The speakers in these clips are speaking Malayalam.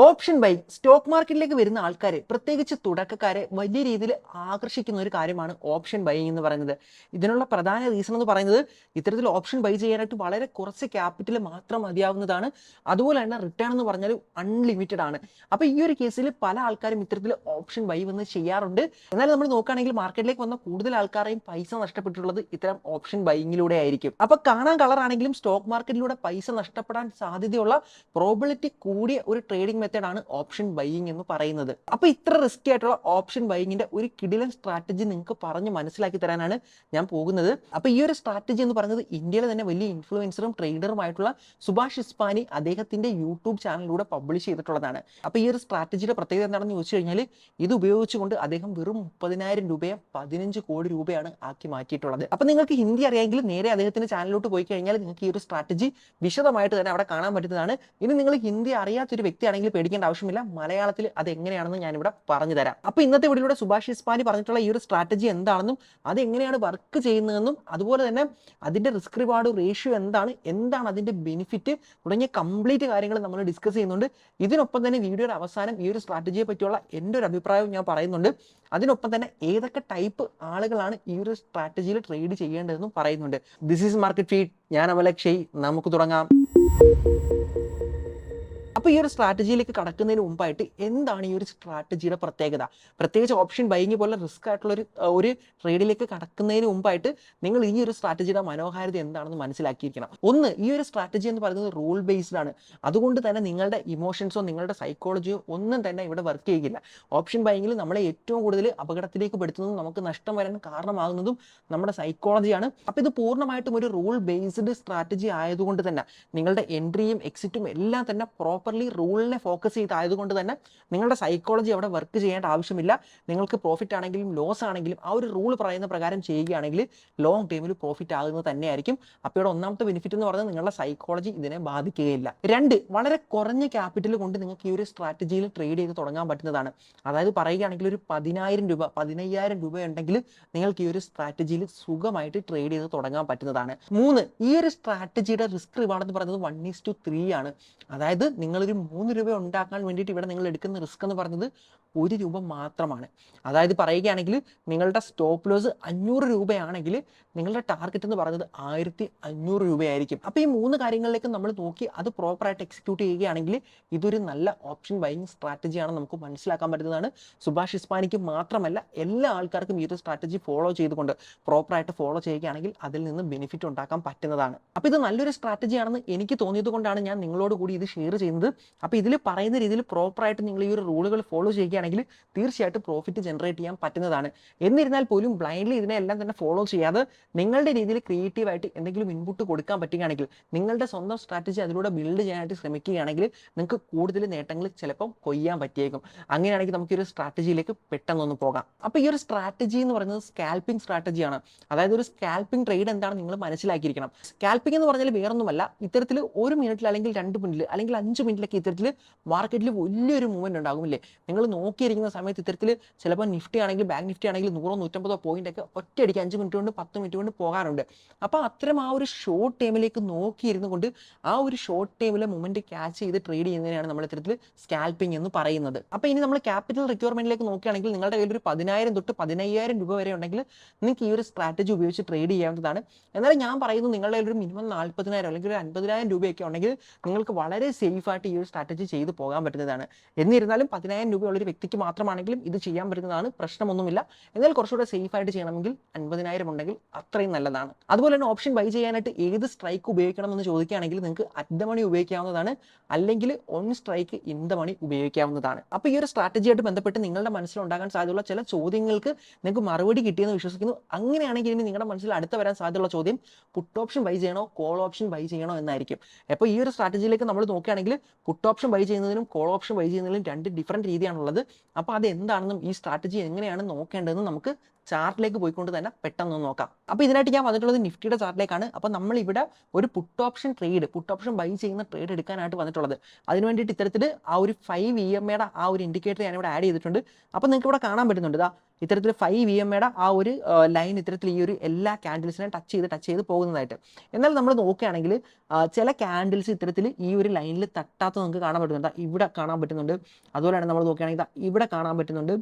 ഓപ്ഷൻ ബൈ സ്റ്റോക്ക് മാർക്കറ്റിലേക്ക് വരുന്ന ആൾക്കാരെ, പ്രത്യേകിച്ച് തുടക്കക്കാരെ വലിയ രീതിയിൽ ആകർഷിക്കുന്ന ഒരു കാര്യമാണ് ഓപ്ഷൻ ബൈയിങ് എന്ന് പറയുന്നത്. ഇതിനുള്ള പ്രധാന റീസൺ എന്ന് പറയുന്നത് ഇത്തരത്തിൽ ഓപ്ഷൻ ബൈ ചെയ്യാനായിട്ട് വളരെ കുറച്ച് ക്യാപിറ്റൽ മാത്രം മതിയാവുന്നതാണ്. അതുപോലെ തന്നെ റിട്ടേൺ എന്ന് പറഞ്ഞാൽ അൺലിമിറ്റഡ് ആണ്. അപ്പോൾ ഈ ഒരു കേസിൽ പല ആൾക്കാരും ഇത്തരത്തിൽ ഓപ്ഷൻ ബൈ വന്ന് ചെയ്യാറുണ്ട്. എന്നാൽ നമ്മൾ നോക്കുകയാണെങ്കിൽ മാർക്കറ്റിലേക്ക് വന്ന കൂടുതൽ ആൾക്കാരെയും പൈസ നഷ്ടപ്പെട്ടിട്ടുള്ളത് ഇത്തരം ഓപ്ഷൻ ബൈയിങ്ങിലൂടെ ആയിരിക്കും. അപ്പോൾ കാണാൻ കളറാണെങ്കിലും സ്റ്റോക്ക് മാർക്കറ്റിലൂടെ പൈസ നഷ്ടപ്പെടാൻ സാധ്യതയുള്ള പ്രോബിലിറ്റി കൂടിയ ഒരു ട്രേഡിംഗ് മെത്തേഡ് ആണ് ഓപ്ഷൻ ബൈയിങ് എന്ന് പറയുന്നത്. അപ്പോൾ ഇത്ര റിസ്കി ആയിട്ടുള്ള ഓപ്ഷൻ ബൈയിങ്ങിന്റെ ഒരു കിടിലൻ സ്ട്രാറ്റജി നിങ്ങൾക്ക് പറഞ്ഞ് മനസ്സിലാക്കി തരാനാണ് ഞാൻ പോകുന്നത്. അപ്പോൾ ഈ ഒരു സ്ട്രാറ്റജി എന്ന് പറയുന്നത് ഇന്ത്യയിലെ തന്നെ വലിയ ഇൻഫ്ലുവൻസറും ട്രേഡറുമായിട്ടുള്ള സുഭാഷ് ഇസ്പാനി അദ്ദേഹത്തിന്റെ യൂട്യൂബ് ചാനലിലൂടെ പബ്ലിഷ് ചെയ്തിട്ടുള്ളതാണ്. അപ്പോൾ ഈ ഒരു സ്ട്രാറ്റജിയുടെ പ്രത്യേകത എന്താണെന്ന് ചോദിച്ചു കഴിഞ്ഞാൽ ഇത് ഉപയോഗിച്ചുകൊണ്ട് അദ്ദേഹം വെറും 30,000 രൂപയെ 15 കോടി രൂപയാണ് ആക്കി മാറ്റിയിട്ടുള്ളത്. അപ്പോൾ നിങ്ങൾക്ക് ഹിന്ദി അറിയാമെങ്കിൽ നേരെ അദ്ദേഹത്തിന്റെ ചാനലിലോട്ട് പോയി കഴിഞ്ഞാൽ നിങ്ങൾക്ക് ഈ ഒരു സ്ട്രാറ്റജി വിശദമായിട്ട് തന്നെ അവിടെ കാണാൻ പറ്റുന്നതാണ്. ഇനി നിങ്ങൾ ഹിന്ദി അറിയാത്തൊരു വ്യക്തിയാണെങ്കിൽ പേടിക്കേണ്ട ആവശ്യമില്ല, മലയാളത്തിൽ അത് എങ്ങനെയാണെന്ന് ഞാനിവിടെ പറഞ്ഞു തരാം. അപ്പോൾ ഇന്നത്തെ വീഡിയോയിലൂടെ സുഭാഷ് ഇസ്പാനി പറഞ്ഞിട്ടുള്ള ഈ ഒരു സ്ട്രാറ്റജി എന്താണെന്നും അത് എങ്ങനെയാണ് വർക്ക് ചെയ്യുന്നതെന്നും അതുപോലെ തന്നെ അതിന്റെ റിസ്ക് റിവാർഡ് റേഷ്യോ എന്താണ് അതിന്റെ ബെനിഫിറ്റ് തുടങ്ങിയ കംപ്ലീറ്റ് കാര്യങ്ങൾ നമ്മൾ ഡിസ്കസ് ചെയ്യുന്നുണ്ട്. ഇതിനൊപ്പം തന്നെ വീഡിയോയുടെ അവസാനം ഈ ഒരു സ്ട്രാറ്റജിയെ പറ്റിയുള്ള എൻ്റെ ഒരു അഭിപ്രായവും ഞാൻ പറയുന്നുണ്ട്. അതിനൊപ്പം തന്നെ ഏതൊക്കെ ടൈപ്പ് ആളുകളാണ് ഈ ഒരു സ്ട്രാറ്റജിയിൽ ട്രേഡ് ചെയ്യേണ്ടതെന്നും പറയുന്നുണ്ട്. This is market feed. ഞാൻ അമലക്ഷയ്. നമുക്ക് തുടങ്ങാം. അപ്പോൾ ഈ ഒരു സ്ട്രാറ്റജിയിലേക്ക് കടക്കുന്നതിന് മുമ്പായിട്ട് എന്താണ് ഈ ഒരു സ്ട്രാറ്റജിയുടെ പ്രത്യേകത? പ്രത്യേകിച്ച് ഓപ്ഷൻ ബൈയിങ് പോലെ റിസ്ക് ആയിട്ടുള്ള ഒരു ട്രേഡിലേക്ക് കടക്കുന്നതിന് മുമ്പായിട്ട് നിങ്ങൾ ഈ ഒരു സ്ട്രാറ്റജിയുടെ മനോഹാരിത എന്താണെന്ന് മനസ്സിലാക്കിയിരിക്കണം. ഒന്ന്, ഈ ഒരു സ്ട്രാറ്റജി എന്ന് പറയുന്നത് റൂൾ ബേസ്ഡ് ആണ്. അതുകൊണ്ട് തന്നെ നിങ്ങളുടെ ഇമോഷൻസോ നിങ്ങളുടെ സൈക്കോളജിയോ ഒന്നും തന്നെ ഇവിടെ വർക്ക് ചെയ്യില്ല. ഓപ്ഷൻ ബൈയിങ്ങിൽ നമ്മളെ ഏറ്റവും കൂടുതൽ അപകടത്തിലേക്ക് പെടുത്തുന്നതും നമുക്ക് നഷ്ടം വരാൻ കാരണമാകുന്നതും നമ്മുടെ സൈക്കോളജിയാണ്. അപ്പോൾ ഇത് പൂർണ്ണമായിട്ടും ഒരു റൂൾ ബേസ്ഡ് സ്ട്രാറ്റജി ആയതുകൊണ്ട് തന്നെ നിങ്ങളുടെ എൻട്രിയും എക്സിറ്റും എല്ലാം തന്നെ പ്രോപ്പർലി റൂളിനെ ഫോക്കസ് ചെയ്തായതുകൊണ്ട് തന്നെ നിങ്ങളുടെ സൈക്കോളജി അവിടെ വർക്ക് ചെയ്യേണ്ട ആവശ്യമില്ല. നിങ്ങൾക്ക് പ്രോഫിറ്റ് ആണെങ്കിലും ലോസ് ആണെങ്കിലും ആ ഒരു റൂൾ പറയുന്ന പ്രകാരം ചെയ്യുകയാണെങ്കിൽ ലോങ് ടൈമിൽ പ്രോഫിറ്റ് ആകുന്നത് തന്നെയായിരിക്കും. അപ്പോൾ ഇവിടെ ഒന്നാമത്തെ ബെനിഫിറ്റ് എന്ന് പറയുന്നത് നിങ്ങളുടെ സൈക്കോളജി ഇതിനെ ബാധിക്കുകയില്ല. രണ്ട്, വളരെ കുറഞ്ഞ ക്യാപിറ്റൽ കൊണ്ട് നിങ്ങൾക്ക് ഈ ഒരു സ്ട്രാറ്റജിയിൽ ട്രേഡ് ചെയ്ത് തുടങ്ങാൻ പറ്റുന്നതാണ്. അതായത് പറയുകയാണെങ്കിൽ ഒരു 10,000 രൂപ 15,000 രൂപ ഉണ്ടെങ്കിൽ നിങ്ങൾക്ക് ഈ ഒരു സ്ട്രാറ്റജിയിൽ സുഖമായിട്ട് ട്രേഡ് ചെയ്ത് തുടങ്ങാൻ പറ്റുന്നതാണ്. മൂന്ന്, ഈ ഒരു സ്ട്രാറ്റജിയുടെ റിസ്ക് റിവാർഡ് എന്ന് പറയുന്നത് 1:3 ആണ്. അതായത് നിങ്ങളൊരു 3 രൂപ ഉണ്ടാക്കാൻ വേണ്ടിയിട്ട് ഇവിടെ നിങ്ങൾ എടുക്കുന്ന റിസ്ക് എന്ന് പറയുന്നത് 1 രൂപ മാത്രമാണ്. അതായത് പറയുകയാണെങ്കിൽ നിങ്ങളുടെ സ്റ്റോപ്പ് ലോസ് 500 രൂപയാണെങ്കിൽ നിങ്ങളുടെ ടാർഗറ്റ് എന്ന് പറയുന്നത് 1,500 രൂപയായിരിക്കും. അപ്പോൾ ഈ 3 കാര്യങ്ങളിലേക്ക് നമ്മൾ നോക്കി അത് പ്രോപ്പറായിട്ട് എക്സിക്യൂട്ട് ചെയ്യുകയാണെങ്കിൽ ഇതൊരു നല്ല ഓപ്ഷൻ ബൈയിങ് സ്ട്രാറ്റജിയാണ് നമുക്ക് മനസ്സിലാക്കാൻ പറ്റുന്നതാണ്. സുഭാഷ് ഇസ്പാനിക്ക് മാത്രമല്ല എല്ലാ ആൾക്കാർക്കും ഈ ഒരു സ്ട്രാറ്റജി ഫോളോ ചെയ്തുകൊണ്ട് പ്രോപ്പറായിട്ട് ഫോളോ ചെയ്യുകയാണെങ്കിൽ അതിൽ നിന്ന് ബെനിഫിറ്റ് ഉണ്ടാക്കാൻ പറ്റുന്നതാണ്. അപ്പോൾ ഇത് നല്ലൊരു സ്ട്രാറ്റജിയാണെന്ന് എനിക്ക് തോന്നിയത് കൊണ്ടാണ് ഞാൻ നിങ്ങളോട് കൂടി ഇത് ഷെയർ ചെയ്യുന്നത്. അപ്പോൾ ഇതിൽ പറയുന്ന രീതിയിൽ പ്രോപ്പറായിട്ട് നിങ്ങൾ ഈ ഒരു റൂളുകൾ ഫോളോ ചെയ്യുകയാണെങ്കിൽ തീർച്ചയായിട്ടും പ്രോഫിറ്റ് ജനറേറ്റ് ചെയ്യാൻ പറ്റുന്നതാണ്. എന്നിരുന്നാൽ പോലും ബ്ലൈൻഡ്ലി ഇതിനെല്ലാം തന്നെ ഫോളോ ചെയ്യാതെ നിങ്ങളുടെ രീതിയിൽ ക്രിയേറ്റീവായിട്ട് എന്തെങ്കിലും ഇൻപുട്ട് കൊടുക്കാൻ പറ്റുകയാണെങ്കിൽ നിങ്ങളുടെ സ്വന്തം സ്ട്രാറ്റജി അതിലൂടെ ബിൽഡ് ചെയ്യാനായിട്ട് ശ്രമിക്കുകയാണെങ്കിൽ നിങ്ങൾക്ക് കൂടുതൽ നേട്ടങ്ങൾ ചിലപ്പം കൊയ്യാൻ പറ്റിയേക്കും. അങ്ങനെയാണെങ്കിൽ നമുക്ക് ഈ ഒരു സ്ട്രാറ്റജിയിലേക്ക് പെട്ടെന്നൊന്ന് പോകാം. അപ്പോൾ ഈ ഒരു സ്ട്രാറ്റജി എന്ന് പറയുന്നത് സ്കാൽപ്പിംഗ് സ്ട്രാറ്റജിയാണ്. അതായത് ഒരു സ്കാൽപ്പിംഗ് ട്രേഡ് എന്താണ് നിങ്ങൾ മനസ്സിലാക്കിയിരിക്കണം. സ്കാൽപ്പിംഗ് എന്ന് പറഞ്ഞാൽ വേറൊന്നുമല്ല, ഇത്തരത്തിൽ 1 മിനിറ്റിൽ അല്ലെങ്കിൽ 2 മിനിറ്റിൽ അല്ലെങ്കിൽ 5 മിനിറ്റിലൊക്കെ ഇത്തരത്തിൽ മാർക്കറ്റിൽ വലിയൊരു മൂവ്മെന്റ് ഉണ്ടാകുമില്ലേ? നിങ്ങൾ നോക്കിയിരിക്കുന്ന സമയത്ത് ഇത്തരത്തിൽ ചിലപ്പോൾ നിഫ്റ്റി ആണെങ്കിൽ ബാങ്ക് നിഫ്റ്റി ആണെങ്കിൽ 100-150 പോയിന്റ് ഒക്കെ ഒറ്റയടിക്ക് 5 മിനിറ്റ് കൊണ്ട് 10 മിനിറ്റ് കൊണ്ട് പോകാറുണ്ട്. അപ്പോൾ അത്തരം ആ ഒരു ഷോർട്ട് ടൈമിലേക്ക് നോക്കിയിരുന്നു കൊണ്ട് ആ ഒരു ഷോർട്ട് ടൈമിലെ മൂവ്മെന്റ് ക്യാച്ച് ചെയ്ത് ട്രേഡ് ചെയ്യുന്നതിനാണ് നമ്മൾ ഇത്തരത്തിൽ സ്കാൽപ്പിംഗ് എന്ന് പറയുന്നത്. അപ്പോൾ ഇനി നമ്മൾ ക്യാപിറ്റൽ റിക്വയർമെന്റിലേക്ക് നോക്കുകയാണെങ്കിൽ നിങ്ങളുടെ കയ്യിൽ ഒരു 10,000 തൊട്ട് 15,000 രൂപ വരെ ഉണ്ടെങ്കിൽ നിങ്ങൾക്ക് ഈ ഒരു സ്ട്രാറ്റജി ഉപയോഗിച്ച് ട്രേഡ് ചെയ്യാവുന്നതാണ്. എന്നാലും ഞാൻ പറയുന്നു നിങ്ങളുടെ കയ്യിൽ ഒരു മിനിമം 40,000 അല്ലെങ്കിൽ ഒരു 50,000 രൂപയൊക്കെ ഉണ്ടെങ്കിൽ നിങ്ങൾക്ക് വളരെ സേഫ് ആയിട്ട് ഈ ഒരു സ്ട്രാറ്റജി ചെയ്ത് പോകാൻ പറ്റുന്നതാണ്. എന്നിരുന്നാലും 10,000 രൂപയുള്ള ഒരു വ്യക്തിക്ക് മാത്രമാണെങ്കിലും ഇത് ചെയ്യാൻ പറ്റുന്നതാണ്, പ്രശ്നമൊന്നുമില്ല. എന്നാൽ കുറച്ചുകൂടെ സേഫ് ആയിട്ട് ചെയ്യണമെങ്കിൽ 50,000 ഉണ്ടെങ്കിൽ അത്രയും നല്ലതാണ്. അതുപോലെ തന്നെ ഓപ്ഷൻ ബൈ ചെയ്യാനായിട്ട് ഏത് സ്ട്രൈക്ക് ഉപയോഗിക്കണമെന്ന് ചോദിക്കുകയാണെങ്കിൽ നിങ്ങൾക്ക് അറ്റ് ദ മണി ഉപയോഗിക്കാവുന്നതാണ്, അല്ലെങ്കിൽ on strike in the money ഉപയോഗിക്കാവുന്നതാണ്. അപ്പോൾ ഈ ഒരു സ്ട്രാറ്റജിയായിട്ട് ബന്ധപ്പെട്ട് നിങ്ങളുടെ മനസ്സിലുണ്ടാകാൻ സാധ്യതയുള്ള ചില ചോദ്യങ്ങൾക്ക് നിങ്ങൾക്ക് മറുപടി കിട്ടിയെന്ന് വിശ്വസിക്കുന്നു. അങ്ങനെയാണെങ്കിൽ ഇനി നിങ്ങളുടെ മനസ്സിൽ അടുത്ത വരാൻ സാധ്യതയുള്ള ചോദ്യം പുട്ട് ഓപ്ഷൻ ബൈ ചെയ്യണോ കോൾ ഓപ്ഷൻ ബൈ ചെയ്യണോ എന്നായിരിക്കും. അപ്പോൾ ഈ ഒരു സ്ട്രാറ്റജിയിലേക്ക് നമ്മൾ നോക്കുകയാണെങ്കിൽ പുട്ട് ഓപ്ഷൻ ബൈ ചെയ്യുന്നതിനും കോൾ ഓപ്ഷൻ ബൈ ചെയ്യുന്നതിനും 2 ഡിഫറൻറ്റ് രീതിയാണുള്ളത്. അപ്പോൾ അത് എന്താണെന്നും ഈ സ്ട്രാറ്റജി എങ്ങനെയാണ് നോക്കേണ്ടതെന്ന് നമുക്ക് ചാർട്ടിലേക്ക് പോയിക്കൊണ്ട് തന്നെ പെട്ടെന്ന് നോക്കാം. അപ്പോൾ ഇതിനായിട്ട് ഞാൻ വന്നിട്ടുള്ളത് നിഫ്റ്റിയുടെ ചാർട്ടിലേക്കാണ്. അപ്പോൾ നമ്മൾ ഇവിടെ ഒരു പുട്ട് ഓപ്ഷൻ ബൈ ചെയ്യുന്ന ട്രേഡ് എടുക്കാനായിട്ട് വന്നിട്ടുള്ളത്. അതിന് വേണ്ടിയിട്ട് ഇത്തരത്തിൽ ആ ഒരു 5 EMAയുടെ ആ ഒരു ഇൻഡിക്കേറ്റർ ഞാൻ ഇവിടെ ആഡ് ചെയ്തിട്ടുണ്ട്. അപ്പോൾ നിങ്ങൾക്ക് ഇവിടെ കാണാൻ പറ്റുന്നുണ്ട് ഇത്തരത്തിൽ 5 EMAയുടെ ആ ഒരു ലൈൻ ഇത്തരത്തിൽ ഈ ഒരു എല്ലാ ക്യാൻഡിൽസിനെ ടച്ച് ചെയ്ത് പോകുന്നതായിട്ട്. എന്നാൽ നമ്മൾ നോക്കുകയാണെങ്കിൽ ചില ക്യാൻഡിൽസ് ഇത്തരത്തിൽ ഈ ഒരു ലൈനിൽ തട്ടാത്ത നിങ്ങൾക്ക് കാണാൻ പറ്റുന്നുണ്ട്. ഇവിടെ കാണാൻ പറ്റുന്നുണ്ട്. അതുപോലെ തന്നെ നമ്മൾ നോക്കുകയാണെങ്കിൽ ഇവിടെ കാണാൻ പറ്റുന്നുണ്ട്.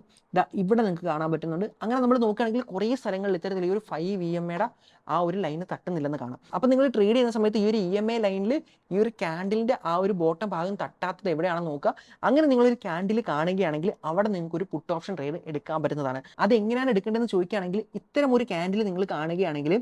ഇവിടെ നിങ്ങൾക്ക് കാണാൻ പറ്റുന്നുണ്ട്. അങ്ങനെ നമ്മൾ നോക്കുകയാണെങ്കിൽ കുറേ സ്ഥലങ്ങളിൽ ഇത്തരത്തിൽ ഈ ഒരു 5 EMAയുടെ ആ ഒരു ലൈന് തട്ടുന്നില്ലെന്ന് കാണാം. അപ്പോൾ നിങ്ങൾ ട്രേഡ് ചെയ്യുന്ന സമയത്ത് ഈ ഒരു EMA ലൈനിൽ ഈ ഒരു ക്യാൻഡിലിൻ്റെ ആ ഒരു ബോട്ടം ഭാഗം തട്ടാത്തത് എവിടെയാണെന്ന് നോക്കുക. അങ്ങനെ നിങ്ങളൊരു ക്യാൻഡിൽ കാണുകയാണെങ്കിൽ അവിടെ നിങ്ങൾക്ക് ഒരു പുട്ട് ഓപ്ഷൻ ട്രേഡ് എടുക്കാൻ പറ്റുന്നതാണ്. അത് എങ്ങനെയാണ് എടുക്കേണ്ടതെന്ന് ചോദിക്കുകയാണെങ്കിൽ ഇത്തരം ഒരു ക്യാൻഡിൽ നിങ്ങൾ കാണുകയാണെങ്കിൽ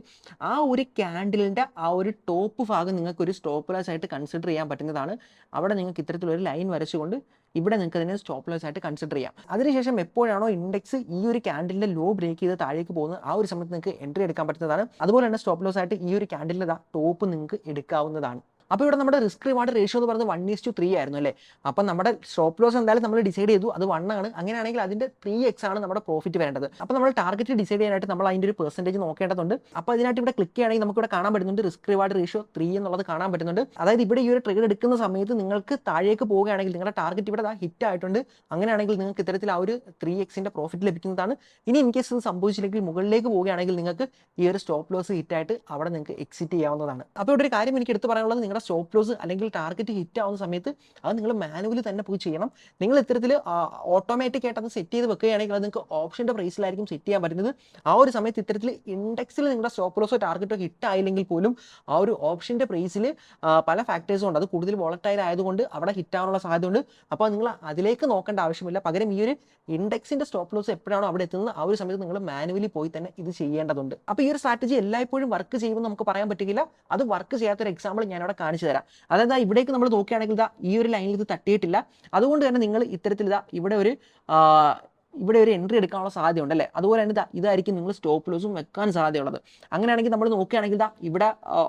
ആ ഒരു ക്യാൻഡിലിൻ്റെ ആ ഒരു ടോപ്പ് ഭാഗം നിങ്ങൾക്ക് ഒരു സ്റ്റോപ്പ് ലോസ് ആയിട്ട് കൺസിഡർ ചെയ്യാൻ പറ്റുന്നതാണ്. അവിടെ നിങ്ങൾക്ക് ഇത്തരത്തിലൊരു ലൈൻ വരച്ചുകൊണ്ട് ഇവിടെ നിങ്ങൾക്ക് അതിനെ സ്റ്റോപ്പ് ലോസ് ആയിട്ട് കൺസിഡർ ചെയ്യാം. അതിനുശേഷം എപ്പോഴാണോ ഇൻഡെക്സ് ഈ ഒരു ക്യാൻഡിലിൻ്റെ ലോ ബ്രേക്ക് ചെയ്ത് താഴേക്ക് പോകുന്നത് ആ ഒരു സമയത്ത് നിങ്ങൾക്ക് എൻട്രി എടുക്കാൻ പറ്റുന്നതാണ്. അതുപോലെ തന്നെ സ്റ്റോപ്പ് ലോസ് ആയിട്ട് ഈ ഒരു ക്യാൻഡിലിൻ്റെ ടോപ്പ് നിങ്ങൾക്ക് എടുക്കാവുന്നതാണ്. അപ്പോൾ ഇവിടെ നമ്മുടെ റിസ്ക് റിവാർഡ് റേഷ്യോ എന്ന് പറയുന്നത് 1:3 ആയിരുന്നു അല്ലേ. അപ്പം നമ്മുടെ സ്റ്റോപ്പ് ലോസ് എന്തായാലും നമ്മൾ ഡിസൈഡ് ചെയ്തു, അത് 1 ആണ്. അങ്ങനെയാണെങ്കിൽ അതിൻ്റെ 3x ആണ് നമ്മുടെ പ്രോഫിറ്റ് വരേണ്ടത്. അപ്പോൾ നമ്മൾ ടാർഗറ്റ് ഡിസൈഡ് ചെയ്യാനായിട്ട് നമ്മൾ അതിൻ്റെ ഒരു പെർസെൻറ്റേജ് നോക്കേണ്ടതുണ്ട്. അപ്പോൾ അതിനായിട്ട് ഇവിടെ ക്ലിക്ക് ചെയ്യുകയാണെങ്കിൽ നമുക്ക് ഇവിടെ കാണാൻ പറ്റുന്നുണ്ട് റിസ്ക് റിവാർഡ് റേഷ്യോ 3 എന്നുള്ളത് കാണാൻ പറ്റുന്നുണ്ട്. അതായത് ഇവിടെ ഈ ഒരു ട്രേഡ് എടുക്കുന്ന സമയത്ത് നിങ്ങൾക്ക് താഴേക്ക് പോവുകയാണെങ്കിൽ നിങ്ങളുടെ ടാർഗറ്റ് ഇവിടെ ഹിറ്റ് ആയിട്ടുണ്ട്. അങ്ങനെയാണെങ്കിൽ നിങ്ങൾക്ക് ഇത്തരത്തിൽ ആ ഒരു 3xന്റെ പ്രോഫിറ്റ് ലഭിക്കുന്നതാണ്. ഇനി ഇൻ കേസ് ഇത് സംഭവിച്ചില്ലെങ്കിൽ മുകളിലേക്ക് പോവുകയാണെങ്കിൽ നിങ്ങൾക്ക് ഈ ഒരു സ്റ്റോപ്പ് ലോസ് ഹിറ്റായിട്ട് അവിടെ നിങ്ങൾക്ക് എക്സിറ്റ് ചെയ്യാവുന്നതാണ്. അപ്പോൾ ഇവിടെ ഒരു കാര്യം എനിക്ക് എടുത്ത് പറയാനുള്ളത്, നിങ്ങളുടെ സ്റ്റോപ്പ് ലോസ് അല്ലെങ്കിൽ ടാർഗറ്റ് ഹിറ്റ് ആവുന്ന സമയത്ത് അത് നിങ്ങൾ മാനുവലി തന്നെ പോയി ചെയ്യണം. നിങ്ങൾ ഇത്തരത്തിൽ ഓട്ടോമാറ്റിക് ആയിട്ട് അത് സെറ്റ് ചെയ്ത് വെക്കുകയാണെങ്കിൽ അത് നിങ്ങൾക്ക് ഓപ്ഷൻ്റെ പ്രൈസിലായിരിക്കും സെറ്റ് ചെയ്യാൻ പറ്റുന്നത്. ആ ഒരു സമയത്ത് ഇത്തരത്തിൽ ഇൻഡെക്സിൽ നിങ്ങളുടെ സ്റ്റോപ്പ് ലോസോ ടാർഗറ്റോ ഹിറ്റ് ആയില്ലെങ്കിൽ പോലും ആ ഒരു ഓപ്ഷൻ്റെ പ്രൈസിൽ പല ഫാക്ടേഴ്സും ഉണ്ട്. അത് കൂടുതൽ വോളറ്റൈൽ ആയതുകൊണ്ട് അവിടെ ഹിറ്റ് ആവാനുള്ള സാധ്യതയുണ്ട്. അപ്പോൾ നിങ്ങൾ അതിലേക്ക് നോക്കേണ്ട ആവശ്യമില്ല. പകരം ഈ ഒരു ഇൻഡെക്സിൻ്റെ സ്റ്റോപ്പ് ലോസ് എപ്പോഴാണോ അവിടെ എത്തുന്നത് ആ ഒരു സമയത്ത് നിങ്ങൾ മാനുവലി പോയി തന്നെ ഇത് ചെയ്യേണ്ടതുണ്ട്. അപ്പോൾ ഈ ഒരു സ്ട്രാറ്റജി എല്ലായ്പ്പോഴും വർക്ക് ചെയ്യുമെന്ന് നമുക്ക് പറയാൻ പറ്റില്ല. അത് വർക്ക് ചെയ്യാത്തൊരു എക്സാമ്പിൾ ഞാനിവിടെ കാണിച്ചു തരാം. അതായത് ഇവിടേക്ക് നമ്മൾ നോക്കുകയാണെങ്കിൽ ഈ ഒരു ലൈനിൽ ഇത് തട്ടിയിട്ടില്ല. അതുകൊണ്ട് തന്നെ നിങ്ങൾ ഇത്തരത്തിൽ ഇവിടെ ഒരു എൻട്രി എടുക്കാനുള്ള സാധ്യത ഉണ്ടല്ലേ. അതുപോലെ തന്നെ ഇതായിരിക്കും നിങ്ങൾ സ്റ്റോപ്പ് ലോസും വെക്കാൻ സാധ്യതയുള്ളത്. അങ്ങനെയാണെങ്കിൽ നമ്മൾ നോക്കുകയാണെങ്കിൽ ഇവിടെ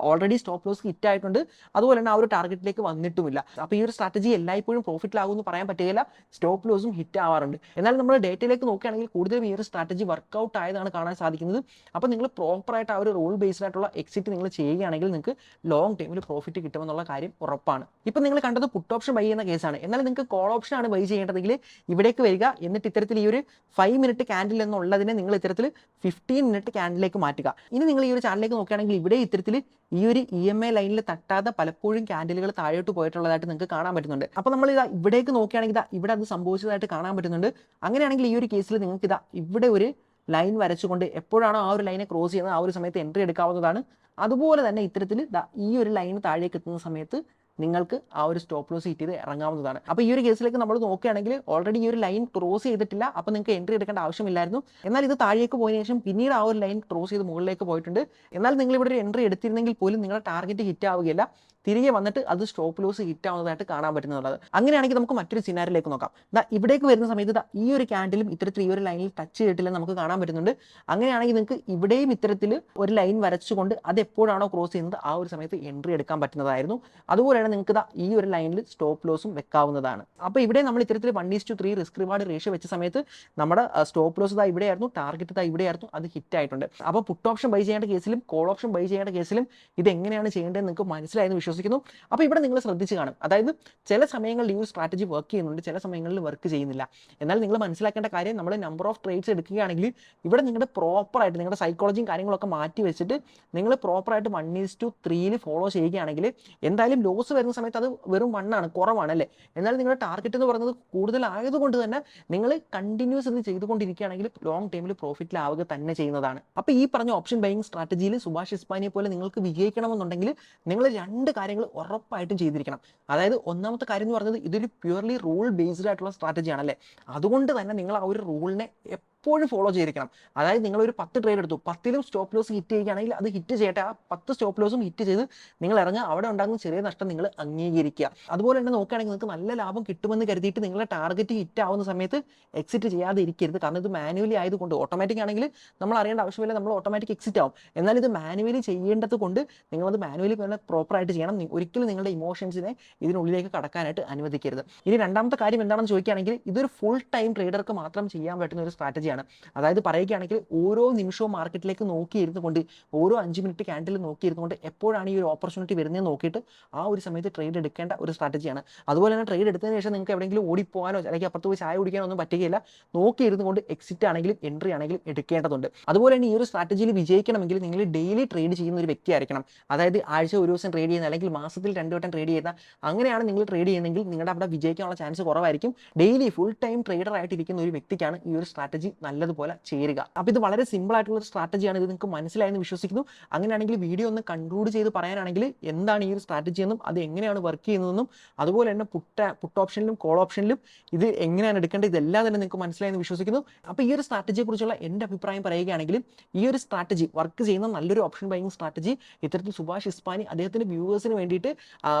ഓൾറെഡി സ്റ്റോപ്പ് ലോസ് ഹിറ്റ് ആയിട്ടുണ്ട്. അതുപോലെ തന്നെ ആ ഒരു ടാർഗറ്റിലേക്ക് വന്നിട്ടുമില്ല. അപ്പോൾ ഈ ഒരു സ്ട്രാറ്റജി എല്ലായ്പ്പോഴും പ്രോഫിറ്റിലാകുമെന്ന് പറയാൻ പറ്റുകയില്ല. സ്റ്റോപ്പ് ലോസും ഹിറ്റ് ആവാറുണ്ട്. എന്നാൽ നമ്മൾ ഡേറ്റയിലേക്ക് നോക്കുകയാണെങ്കിൽ കൂടുതലും ഈ ഒരു സ്ട്രാറ്റജി വർക്കൗട്ട് ആയതാണ് കാണാൻ സാധിക്കുന്നത്. അപ്പോൾ നിങ്ങൾ പ്രോപ്പറായിട്ട് ആ ഒരു റൂൾ ബേസ്ഡ് ആയിട്ടുള്ള എക്സിറ്റ് നിങ്ങൾ ചെയ്യുകയാണെങ്കിൽ നിങ്ങൾക്ക് ലോങ് ടൈമിൽ പ്രോഫിറ്റ് കിട്ടുമെന്നുള്ള കാര്യം ഉറപ്പാണ്. ഇപ്പം നിങ്ങൾ കണ്ടത് പുട്ട് ഓപ്ഷൻ ബൈ ചെയ്യുന്ന കേസാണ്. എന്നാൽ നിങ്ങൾക്ക് കോൾ ഓപ്ഷൻ ആണ് ബൈ ചെയ്യേണ്ടതെങ്കിൽ ഇവിടേക്ക് വരിക. എന്നിട്ട് ഇത്തരത്തിൽ ഈ ഒരു 5 മിനിറ്റ് ക്യാൻഡിൽ എന്നുള്ളതിനെ നിങ്ങൾ ഇത്തരത്തിൽ 15 മിനിറ്റ് ക്യാൻഡിലേക്ക് മാറ്റുക. ഇനി നിങ്ങൾ ഈ ഒരു ചാനലിലേക്ക് നോക്കുകയാണെങ്കിൽ ഇവിടെ ഇത്തരത്തിൽ ഈ ഒരു EMA ലൈനിൽ തട്ടാതെ പലപ്പോഴും ക്യാൻഡിലുകൾ താഴോട്ട് പോയിട്ടുള്ളതായിട്ട് നിങ്ങൾക്ക് കാണാൻ പറ്റുന്നുണ്ട്. അപ്പോൾ നമ്മൾ ഇവിടേക്ക് നോക്കുകയാണെങ്കിൽ ഇവിടെ അത് സംഭവിച്ചതായിട്ട് കാണാൻ പറ്റുന്നുണ്ട്. അങ്ങനെയാണെങ്കിൽ ഈ ഒരു കേസിൽ നിങ്ങൾക്ക് ഇവിടെ ഒരു ലൈൻ വരച്ചുകൊണ്ട് എപ്പോഴാണോ ആ ഒരു ലൈനെ ക്രോസ് ചെയ്യുന്നത് ആ ഒരു സമയത്ത് എൻട്രി എടുക്കാവുന്നതാണ്. അതുപോലെ തന്നെ ഇത്തരത്തിൽ ഈ ഒരു ലൈൻ താഴേക്ക് എത്തുന്ന സമയത്ത് നിങ്ങൾക്ക് ആ ഒരു സ്റ്റോപ്പ് ലോസ് ഹിറ്റ് ചെയ്ത് ഇറങ്ങാവുന്നതാണ്. അപ്പോൾ ഈ ഒരു കേസിലേക്ക് നമ്മൾ നോക്കുകയാണെങ്കിൽ ഓൾറെഡി ഈ ഒരു ലൈൻ ക്രോസ് ചെയ്തിട്ടില്ല. അപ്പോൾ നിങ്ങൾക്ക് എൻട്രി എടുക്കേണ്ട ആവശ്യമില്ലായിരുന്നു. എന്നാൽ ഇത് താഴേക്ക് പോയതിനു ശേഷം പിന്നീട് ആ ഒരു ലൈൻ ക്രോസ് ചെയ്ത് മുകളിലേക്ക് പോയിട്ടുണ്ട്. എന്നാൽ നിങ്ങൾ ഇവിടെ ഒരു എൻട്രി എടുത്തിരുന്നെങ്കിൽ പോലും നിങ്ങളുടെ ടാർഗറ്റ് ഹിറ്റ് ആവുകയില്ല. തിരികെ വന്നിട്ട് അത് സ്റ്റോപ്പ് ലോസ് ഹിറ്റ് ആവുന്നതായിട്ട് കാണാൻ പറ്റുന്നുള്ളത്. അങ്ങനെയാണെങ്കിൽ നമുക്ക് മറ്റൊരു സിനാരിയിലേക്ക് നോക്കാം. ഇവിടേക്ക് വരുന്ന സമയത്ത് ഈ ഒരു ക്യാൻഡിലും ഇത്തരത്തിൽ ഈ ഒരു ലൈനിൽ ടച്ച് ചെയ്തിട്ടില്ലെന്ന് നമുക്ക് കാണാൻ പറ്റുന്നുണ്ട്. അങ്ങനെയാണെങ്കിൽ നിങ്ങൾക്ക് ഇവിടെയും ഇത്തരത്തിൽ ഒരു ലൈൻ വരച്ചുകൊണ്ട് അത് എപ്പോഴാണോ ക്രോസ് ചെയ്യുന്നത് ആ ഒരു സമയത്ത് എൻട്രി എടുക്കാൻ പറ്റുന്നതായിരുന്നു. അതുപോലെയാണ് നിങ്ങൾക്ക് ഈ ഒരു ലൈനിൽ സ്റ്റോപ്പ് ലോസും വെക്കാവുന്നതാണ്. അപ്പോൾ ഇവിടെ നമ്മൾ ഇത്തരത്തിൽ 1:3 റിസ്ക് റിവാർഡ് റേഷ്യോ വെച്ച സമയത്ത് നമ്മുടെ സ്റ്റോപ്പ് ലോസ് ഇവിടെയായിരുന്നു, ടാർഗറ്റ് ഇവിടെയായിരുന്നു, അത് ഹിറ്റ് ആയിട്ടുണ്ട്. അപ്പോൾ പുട്ട് ഓപ്ഷൻ ബൈ ചെയ്യേണ്ട കേസിലും കോൾ ഓപ്ഷൻ ബൈ ചെയ്യേണ്ട കേസിലും ഇത് എങ്ങനെയാണ് ചെയ്യേണ്ടത് നിങ്ങൾക്ക് മനസ്സിലായെന്ന് വിശ്വസിക്കുന്നു. അപ്പോൾ ഇവിടെ നിങ്ങൾ ശ്രദ്ധിച്ച് കാണും. അതായത് ചില സമയങ്ങളിൽ ഈ ഒരു സ്ട്രാറ്റജി വർക്ക് ചെയ്യുന്നുണ്ട്, ചില സമയങ്ങളിൽ വർക്ക് ചെയ്യുന്നില്ല. എന്നാൽ നിങ്ങൾ മനസ്സിലാക്കേണ്ട കാര്യം, നമ്മൾ നമ്പർ ഓഫ് ട്രേഡ്സ് എടുക്കുകയാണെങ്കിൽ ഇവിടെ നിങ്ങളുടെ പ്രോപ്പറായിട്ട് നിങ്ങളുടെ സൈക്കോളജിയും കാര്യങ്ങളൊക്കെ മാറ്റി വെച്ചിട്ട് നിങ്ങൾ പ്രോപ്പറായിട്ട് 1:3 ഫോളോ ചെയ്യുകയാണെങ്കിൽ എന്തായാലും ലോസ് വരുന്ന സമയത്ത് അത് വെറും 1 ആണ്, കുറവാണ് അല്ലേ. എന്നാൽ നിങ്ങളുടെ ടാർഗറ്റ് എന്ന് പറയുന്നത് കൂടുതലായതുകൊണ്ട് തന്നെ നിങ്ങൾ കണ്ടിന്യൂസ് ഇത് ചെയ്തുകൊണ്ടിരിക്കുകയാണെങ്കിൽ ലോങ് ടൈമിൽ പ്രോഫിറ്റിലാവുക തന്നെ ചെയ്യുന്നതാണ്. അപ്പോൾ ഈ പറഞ്ഞ ഓപ്ഷൻ ബൈയിങ് സ്ട്രാറ്റജിയിൽ സുഭാഷ് ഇസ്പാനിയെ പോലെ നിങ്ങൾക്ക് വിജയിക്കണമെന്നുണ്ടെങ്കിൽ നിങ്ങൾ 2 കാര്യങ്ങൾ ഉറപ്പായിട്ടും ചെയ്തിരിക്കണം. അതായത് ഒന്നാമത്തെ കാര്യം എന്ന് പറയുന്നത് ഇതൊരു പ്യുവർലി റൂൾ ബേസ്ഡ് ആയിട്ടുള്ള സ്ട്രാറ്റജിയാണ് അല്ലേ. അതുകൊണ്ട് തന്നെ നിങ്ങൾ ആ ഒരു റൂളിനെ എപ്പോഴും ഫോളോ ചെയ്തിരിക്കണം. അതായത് നിങ്ങളൊരു 10 ട്രേഡ് എടുത്തു, 10ലും സ്റ്റോപ്പ് ലോസ് ഹിറ്റ് ചെയ്യുകയാണെങ്കിൽ അത് ഹിറ്റ് ചെയ്യട്ടെ. ആ 10 സ്റ്റോപ്പ് ലോസും ഹിറ്റ് ചെയ്ത് നിങ്ങൾ ഇറങ്ങുക. അവിടെ ഉണ്ടാകുന്ന ചെറിയ നഷ്ടം നിങ്ങൾ അംഗീകരിക്കുക. അതുപോലെ തന്നെ നോക്കുകയാണെങ്കിൽ നിങ്ങൾക്ക് നല്ല ലാഭം കിട്ടുമെന്ന് കരുതിയിട്ട് നിങ്ങളുടെ ടാർഗറ്റ് ഹിറ്റ് ആവുന്ന സമയത്ത് എക്സിറ്റ് ചെയ്യാതെ ഇരിക്കരുത്. കാരണം ഇത് മാനുവലി ആയതുകൊണ്ട്, ഓട്ടോമാറ്റിക് ആണെങ്കിൽ നമ്മൾ അറിയേണ്ട ആവശ്യമില്ല, നമ്മൾ ഓട്ടോമാറ്റിക് എക്സിറ്റ് ആവും. എന്നാൽ ഇത് മാനുവലി ചെയ്യേണ്ടത് കൊണ്ട് നിങ്ങളത് മാനുവലി പ്രോപ്പറായിട്ട് ചെയ്യണം. ഒരിക്കലും നിങ്ങളുടെ ഇമോഷൻസിനെ ഇതിനുള്ളിലേക്ക് കടക്കാനായിട്ട് അനുവദിക്കരുത്. ഇനി രണ്ടാമത്തെ കാര്യം എന്താണെന്ന് ചോദിക്കുകയാണെങ്കിൽ ഇതൊരു ഫുൾ ടൈം ട്രേഡർക്ക് മാത്രം ചെയ്യാൻ പറ്റുന്ന ഒരു സ്ട്രാറ്റജി സ്ട്രാറ്റജിയാണ്. അതായത് പറയുകയാണെങ്കിൽ ഓരോ നിമിഷവും മാർക്കറ്റിലേക്ക് നോക്കിയിരുന്നു കൊണ്ട്, ഓരോ 5 മിനിറ്റ് ക്യാൻഡിൽ നോക്കിയിരുന്നു കൊണ്ട് എപ്പോഴാണ് ഈ ഒരു ഓപ്പർച്യൂണിറ്റി വരുന്നത് നോക്കിയിട്ട് ആ ഒരു സമയത്ത് ട്രേഡ് എടുക്കേണ്ട ഒരു സ്ട്രാറ്റജിയാണ്. അതുപോലെ തന്നെ ട്രേഡ് എടുത്തതിന് ശേഷം നിങ്ങൾക്ക് എവിടെയെങ്കിലും ഓടിപ്പോകാനോ അല്ലെങ്കിൽ അപ്പുറത്ത് പോയി ചായ കുടിക്കാനോ ഒന്നും പറ്റുകയില്ല. നോക്കിയിരുന്നു കൊണ്ട് എക്സിറ്റ് ആണെങ്കിലും എൻട്രി ആണെങ്കിലും എടുക്കേണ്ടതുണ്ട്. അതുപോലെ തന്നെ ഈ ഒരു സ്ട്രാറ്റജിയിൽ വിജയിക്കണമെങ്കിൽ നിങ്ങൾ ഡെയിലി ട്രേഡ് ചെയ്യുന്ന ഒരു വ്യക്തിയായിരിക്കണം. അതായത് ആഴ്ച ഒരു ദിവസം ട്രേഡ് ചെയ്യുന്ന അല്ലെങ്കിൽ മാസത്തിൽ 2 വട്ടം ട്രേഡ് ചെയ്യുന്ന, അങ്ങനെയാണ് നിങ്ങൾ ട്രേഡ് ചെയ്യുന്നതെങ്കിൽ നിങ്ങളുടെ അവിടെ വിജയിക്കാനുള്ള ചാൻസ് കുറവായിരിക്കും. ഡെയിലി ഫുൾ ടൈം ട്രേഡർ ആയിട്ടിരിക്കുന്ന ഒരു വ്യക്തിക്കാണ് ഈ ഒരു സ്ട്രാറ്റജി നല്ലതുപോലെ ചേരുക. അപ്പോൾ ഇത് വളരെ സിമ്പിൾ ആയിട്ടുള്ള ഒരു സ്ട്രാറ്റജിയാണ്. ഇത് നിങ്ങൾക്ക് മനസ്സിലായെന്ന് വിശ്വസിക്കുന്നു. അങ്ങനെയാണെങ്കിൽ വീഡിയോ ഒന്ന് കൺക്ലൂഡ് ചെയ്ത് പറയാനാണെങ്കിൽ എന്താണ് ഈ ഒരു സ്ട്രാറ്റജി എന്നും അത് എങ്ങനെയാണ് വർക്ക് ചെയ്യുന്നതെന്നും അതുപോലെ തന്നെ പുട്ട് ഓപ്ഷനിലും കോൾ ഓപ്ഷനിലും ഇത് എങ്ങനെയാണ് എടുക്കേണ്ടത് ഇതെല്ലാം തന്നെ നിങ്ങൾക്ക് മനസ്സിലായെന്ന് വിശ്വസിക്കുന്നു. അപ്പോൾ ഈ ഒരു സ്ട്രാറ്റജിയെ കുറിച്ചുള്ള എൻ്റെ അഭിപ്രായം പറയുകയാണെങ്കിൽ ഈ ഒരു സ്ട്രാറ്റജി വർക്ക് ചെയ്യുന്ന നല്ലൊരു ഓപ്ഷൻ ബൈയിങ് സ്ട്രാറ്റജി ഇത്തരത്തിൽ സുഭാഷ് ഇസ്പാനി അദ്ദേഹത്തിൻ്റെ വ്യൂവേഴ്സിന് വേണ്ടിയിട്ട്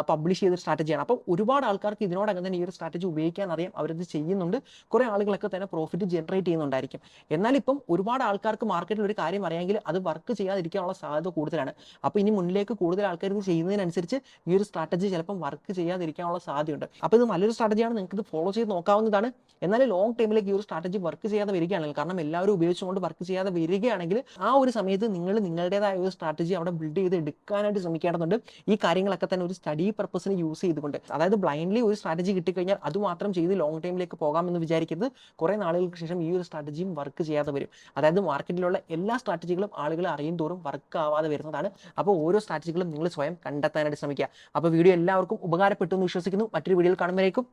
പബ്ലിഷ് ചെയ്ത സ്ട്രാറ്റജിയാണ്. അപ്പോൾ ഒരുപാട് ആൾക്കാർക്ക് ഇതിനോടകം തന്നെ ഈ ഒരു സ്ട്രാറ്റജി ഉപയോഗിക്കാൻ അറിയാം, അവരത് ചെയ്യുന്നുണ്ട്. കുറേ ആളുകളൊക്കെ തന്നെ പ്രോഫിറ്റ് ജനറേറ്റ് ചെയ്യുന്നുണ്ടായിരിക്കും. എന്നാൽ ഇപ്പം ഒരുപാട് ആൾക്കാർക്ക് മാർക്കറ്റിൽ ഒരു കാര്യം അറിയാമെങ്കിൽ അത് വർക്ക് ചെയ്യാതിരിക്കാനുള്ള സാധ്യത കൂടുതലാണ്. അപ്പോൾ ഇനി മുന്നിലേക്ക് കൂടുതൽ ആൾക്കാർ ഇത് ചെയ്യുന്നതിനനുസരിച്ച് ഈ ഒരു സ്ട്രാറ്റജി ചിലപ്പം വർക്ക് ചെയ്യാതിരിക്കാനുള്ള സാധ്യതയുണ്ട്. അപ്പോൾ ഇത് നല്ലൊരു സ്ട്രാറ്റജിയാണ്, നിങ്ങൾക്ക് ഇത് ഫോളോ ചെയ്ത് നോക്കാവുന്നതാണ്. എന്നാൽ ലോങ് ടൈമിലേക്ക് ഈ ഒരു സ്ട്രാറ്റജി വർക്ക് ചെയ്യാതെ വരികയാണെങ്കിൽ, കാരണം എല്ലാവരും ഉപയോഗിച്ചുകൊണ്ട് വർക്ക് ചെയ്യാതെ വരികയാണെങ്കിൽ ആ ഒരു സമയത്ത് നിങ്ങൾ നിങ്ങളുടേതായ ഒരു സ്ട്രാറ്റജി അവിടെ ബിൽഡ് ചെയ്ത് എടുക്കാനായിട്ട് ശ്രമിക്കേണ്ടതുണ്ട്. ഈ കാര്യങ്ങളൊക്കെ തന്നെ ഒരു സ്റ്റഡി പർപ്പസിന് യൂസ് ചെയ്തുകൊണ്ട്, അതായത് ബ്ലൈൻഡ്ലി ഒരു സ്ട്രാറ്റജി കിട്ടിക്കഴിഞ്ഞാൽ അത് മാത്രം ചെയ്ത് ലോങ് ടൈമിലേക്ക് പോകാമെന്ന് വിചാരിക്കരുത്. കുറേ നാളുകൾക്ക് ശേഷം ഈ ഒരു സ്ട്രാറ്റജിയും വർക്ക് ചെയ്യാതെ വരും. അതായത് മാർക്കറ്റിലുള്ള എല്ലാ സ്ട്രാറ്റജികളും ആളുകൾ അറിയും തോറും വർക്ക് ആവാതെ വരുന്നതാണ്. അപ്പോൾ ഓരോ സ്ട്രാറ്റജികളും നിങ്ങൾ സ്വയം കണ്ടെത്താനായിട്ട് ശ്രമിക്കുക. അപ്പോൾ വീഡിയോ എല്ലാവർക്കും ഉപകാരപ്പെട്ടു എന്ന് വിശ്വസിക്കുന്നു. മറ്റൊരു വീഡിയോയിൽ കാണുമ്പോഴേക്കും